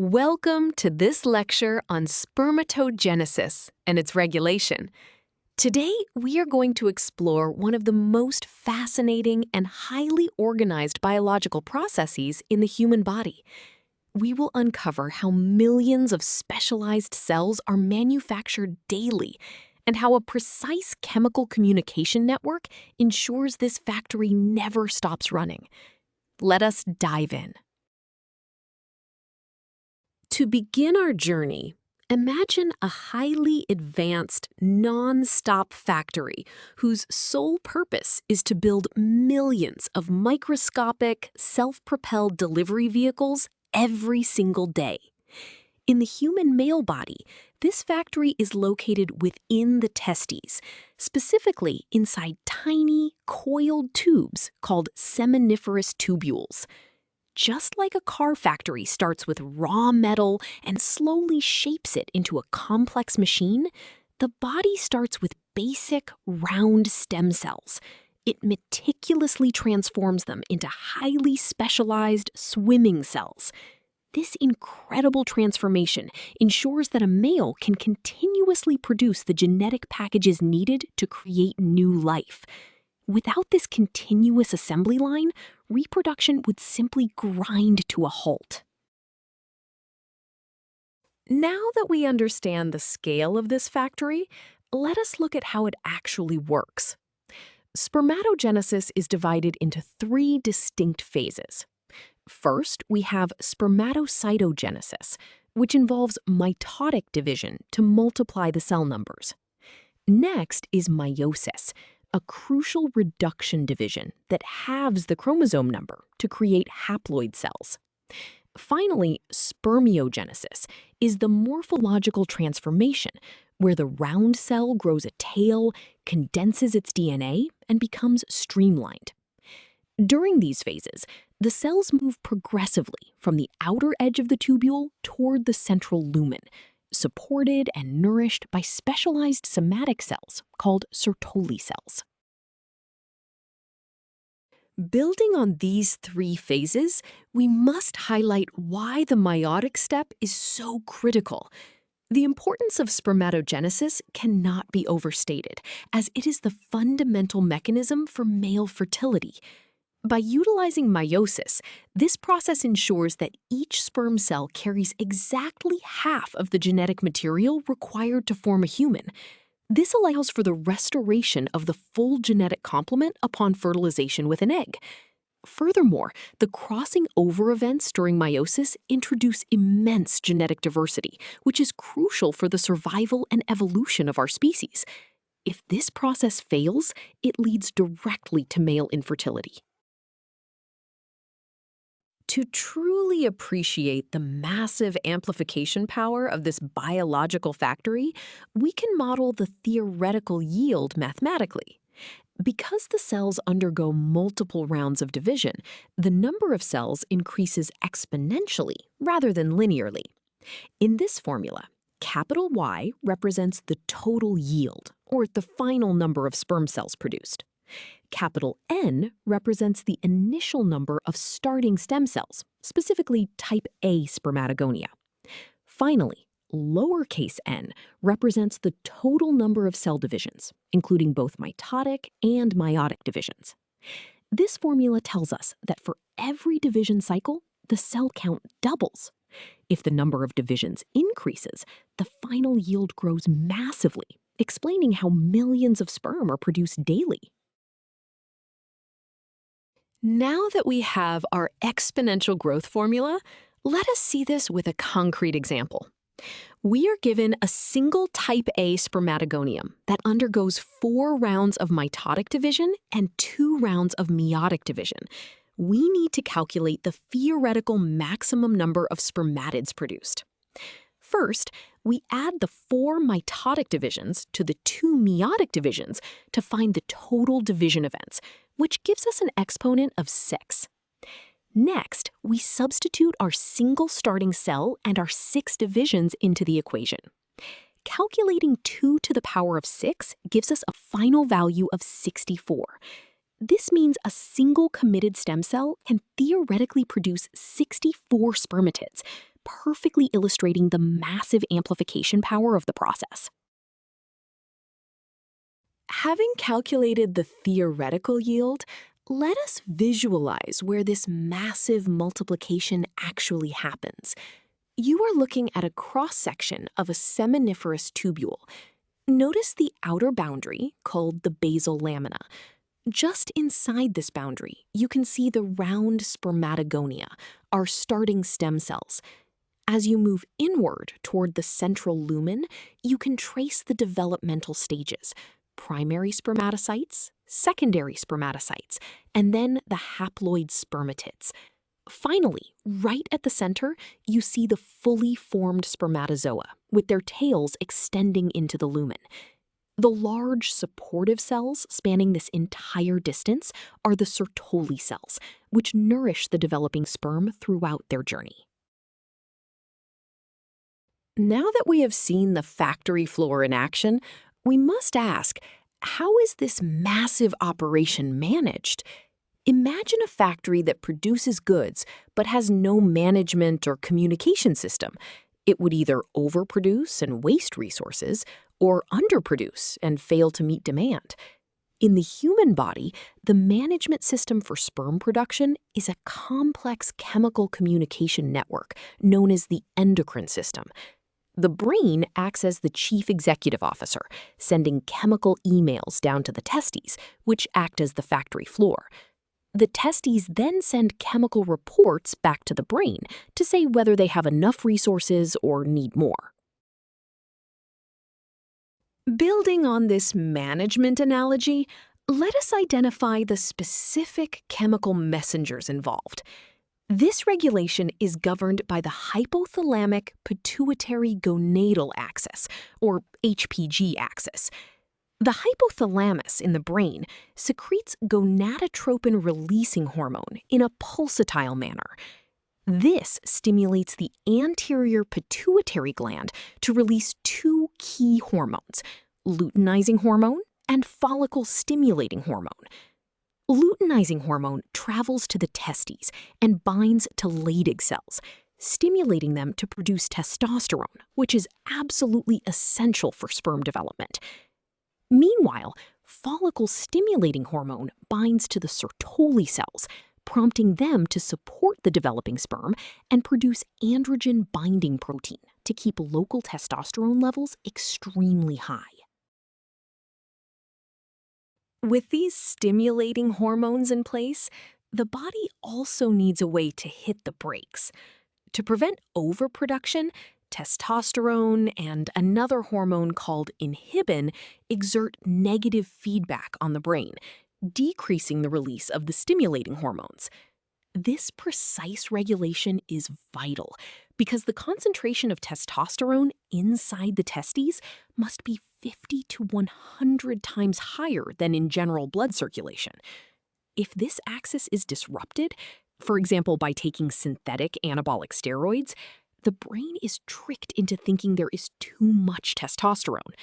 Welcome to this lecture on spermatogenesis and its regulation. Today, we are going to explore one of the most fascinating and highly organized biological processes in the human body. We will uncover how millions of specialized cells are manufactured daily and how a precise chemical communication network ensures this factory never stops running. Let us dive in. To begin our journey, imagine a highly advanced, non-stop factory whose sole purpose is to build millions of microscopic, self-propelled delivery vehicles every single day. In the human male body, this factory is located within the testes, specifically inside tiny, coiled tubes called seminiferous tubules. Just like a car factory starts with raw metal and slowly shapes it into a complex machine, the body starts with basic, round stem cells. It meticulously transforms them into highly specialized swimming cells. This incredible transformation ensures that a male can continuously produce the genetic packages needed to create new life. Without this continuous assembly line, reproduction would simply grind to a halt. Now that we understand the scale of this factory, let us look at how it actually works. Spermatogenesis is divided into three distinct phases. First, we have spermatocytogenesis, which involves mitotic division to multiply the cell numbers. Next is meiosis, a crucial reduction division that halves the chromosome number to create haploid cells. Finally, spermiogenesis is the morphological transformation where the round cell grows a tail, condenses its DNA, and becomes streamlined. During these phases, the cells move progressively from the outer edge of the tubule toward the central lumen, supported and nourished by specialized somatic cells called Sertoli cells. Building on these three phases, we must highlight why the meiotic step is so critical. The importance of spermatogenesis cannot be overstated, as it is the fundamental mechanism for male fertility. By utilizing meiosis, this process ensures that each sperm cell carries exactly half of the genetic material required to form a human. This allows for the restoration of the full genetic complement upon fertilization with an egg. Furthermore, the crossing over events during meiosis introduce immense genetic diversity, which is crucial for the survival and evolution of our species. If this process fails, it leads directly to male infertility. To truly appreciate the massive amplification power of this biological factory, we can model the theoretical yield mathematically. Because the cells undergo multiple rounds of division, the number of cells increases exponentially rather than linearly. In this formula, capital Y represents the total yield, or the final number of sperm cells produced. Capital N represents the initial number of starting stem cells, specifically type A spermatogonia. Finally, lowercase n represents the total number of cell divisions, including both mitotic and meiotic divisions. This formula tells us that for every division cycle, the cell count doubles. If the number of divisions increases, the final yield grows massively, explaining how millions of sperm are produced daily. Now that we have our exponential growth formula, let us see this with a concrete example. We are given a single type A spermatogonium that undergoes 4 rounds of mitotic division and 2 rounds of meiotic division. We need to calculate the theoretical maximum number of spermatids produced. First, we add the 4 mitotic divisions to the 2 meiotic divisions to find the total division events, which gives us an exponent of 6. Next, we substitute our single starting cell and our 6 divisions into the equation. Calculating 2 to the power of 6 gives us a final value of 64. This means a single committed stem cell can theoretically produce 64 spermatids, perfectly illustrating the massive amplification power of the process. Having calculated the theoretical yield, let us visualize where this massive multiplication actually happens. You are looking at a cross-section of a seminiferous tubule. Notice the outer boundary, called the basal lamina. Just inside this boundary, you can see the round spermatogonia, our starting stem cells. As you move inward toward the central lumen, you can trace the developmental stages: primary spermatocytes, secondary spermatocytes, and then the haploid spermatids. Finally, right at the center, you see the fully formed spermatozoa, with their tails extending into the lumen. The large supportive cells spanning this entire distance are the Sertoli cells, which nourish the developing sperm throughout their journey. Now that we have seen the factory floor in action, we must ask, how is this massive operation managed? Imagine a factory that produces goods but has no management or communication system. It would either overproduce and waste resources or underproduce and fail to meet demand. In the human body, the management system for sperm production is a complex chemical communication network known as the endocrine system. The brain acts as the chief executive officer, sending chemical emails down to the testes, which act as the factory floor. The testes then send chemical reports back to the brain to say whether they have enough resources or need more. Building on this management analogy, let us identify the specific chemical messengers involved. This regulation is governed by the hypothalamic pituitary gonadal axis, or HPG axis. The hypothalamus in the brain secretes gonadotropin-releasing hormone in a pulsatile manner. This stimulates the anterior pituitary gland to release two key hormones: luteinizing hormone and follicle-stimulating hormone. Luteinizing hormone travels to the testes and binds to Leydig cells, stimulating them to produce testosterone, which is absolutely essential for sperm development. Meanwhile, follicle-stimulating hormone binds to the Sertoli cells, prompting them to support the developing sperm and produce androgen-binding protein to keep local testosterone levels extremely high. With these stimulating hormones in place, the body also needs a way to hit the brakes. To prevent overproduction, testosterone and another hormone called inhibin exert negative feedback on the brain, decreasing the release of the stimulating hormones. This precise regulation is vital because the concentration of testosterone inside the testes must be 50 to 100 times higher than in general blood circulation. If this axis is disrupted, for example by taking synthetic anabolic steroids, the brain is tricked into thinking there is too much testosterone.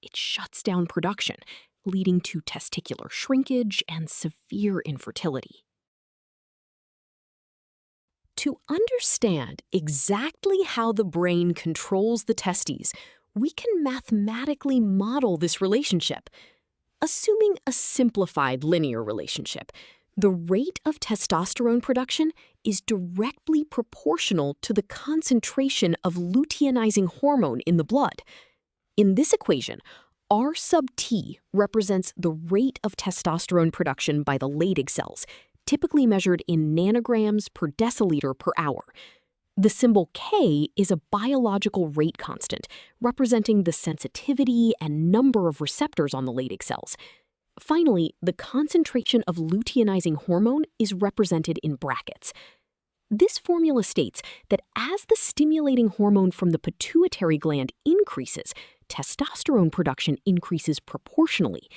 It shuts down production, leading to testicular shrinkage and severe infertility. To understand exactly how the brain controls the testes, we can mathematically model this relationship. Assuming a simplified linear relationship, the rate of testosterone production is directly proportional to the concentration of luteinizing hormone in the blood. In this equation, R sub T represents the rate of testosterone production by the Leydig cells, typically measured in nanograms per deciliter per hour. The symbol K is a biological rate constant, representing the sensitivity and number of receptors on the Leydig cells. Finally, the concentration of luteinizing hormone is represented in brackets. This formula states that as the stimulating hormone from the pituitary gland increases, testosterone production increases proportionally.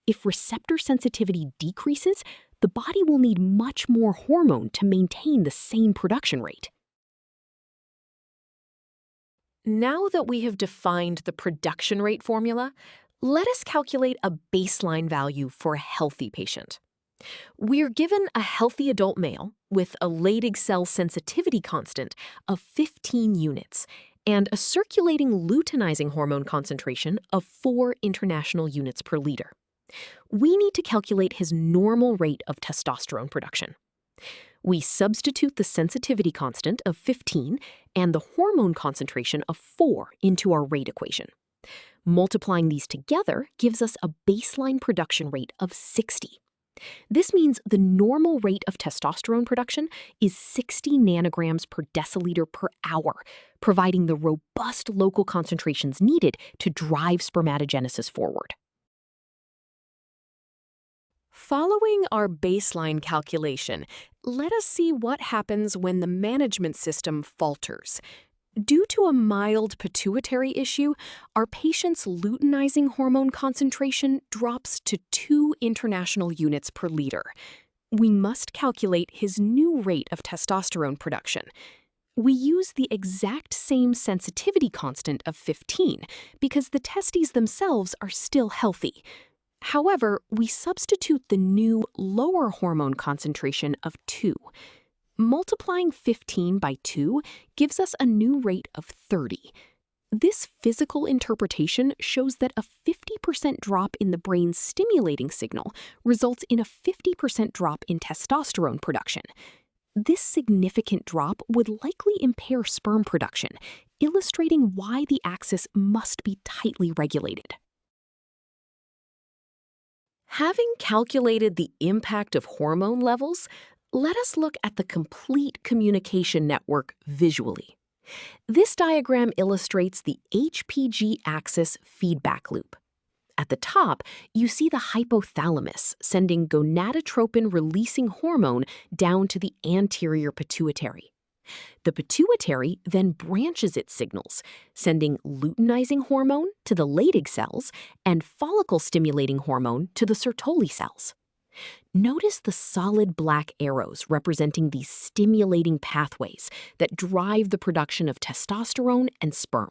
If receptor sensitivity decreases, the body will need much more hormone to maintain the same production rate. Now that we have defined the production rate formula, let us calculate a baseline value for a healthy patient. We're given a healthy adult male with a Leydig cell sensitivity constant of 15 units and a circulating luteinizing hormone concentration of 4 international units per liter. We need to calculate his normal rate of testosterone production. We substitute the sensitivity constant of 15 and the hormone concentration of 4 into our rate equation. Multiplying these together gives us a baseline production rate of 60. This means the normal rate of testosterone production is 60 nanograms per deciliter per hour, providing the robust local concentrations needed to drive spermatogenesis forward. Following our baseline calculation, let us see what happens when the management system falters. Due to a mild pituitary issue, our patient's luteinizing hormone concentration drops to 2 international units per liter. We must calculate his new rate of testosterone production. We use the exact same sensitivity constant of 15 because the testes themselves are still healthy. However, we substitute the new lower hormone concentration of 2. Multiplying 15 by 2 gives us a new rate of 30. This physical interpretation shows that a 50% drop in the brain's stimulating signal results in a 50% drop in testosterone production. This significant drop would likely impair sperm production, illustrating why the axis must be tightly regulated. Having calculated the impact of hormone levels, let us look at the complete communication network visually. This diagram illustrates the HPG axis feedback loop. At the top, you see the hypothalamus sending gonadotropin-releasing hormone down to the anterior pituitary. The pituitary then branches its signals, sending luteinizing hormone to the Leydig cells and follicle-stimulating hormone to the Sertoli cells. Notice the solid black arrows representing these stimulating pathways that drive the production of testosterone and sperm.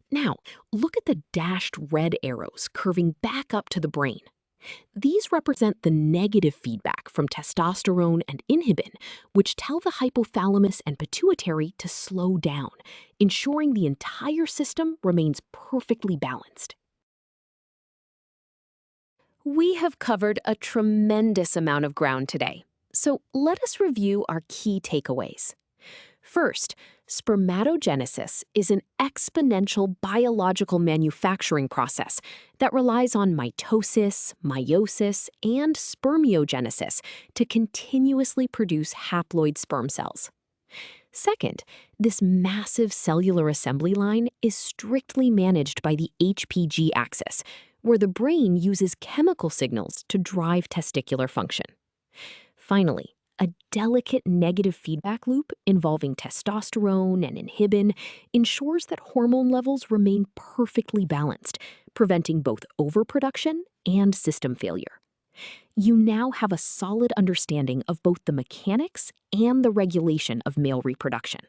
Now, look at the dashed red arrows curving back up to the brain. These represent the negative feedback from testosterone and inhibin, which tell the hypothalamus and pituitary to slow down, ensuring the entire system remains perfectly balanced. We have covered a tremendous amount of ground today, so let us review our key takeaways. First, spermatogenesis is an exponential biological manufacturing process that relies on mitosis, meiosis, and spermiogenesis to continuously produce haploid sperm cells. Second, this massive cellular assembly line is strictly managed by the HPG axis, where the brain uses chemical signals to drive testicular function. Finally, a delicate negative feedback loop involving testosterone and inhibin ensures that hormone levels remain perfectly balanced, preventing both overproduction and system failure. You now have a solid understanding of both the mechanics and the regulation of male reproduction.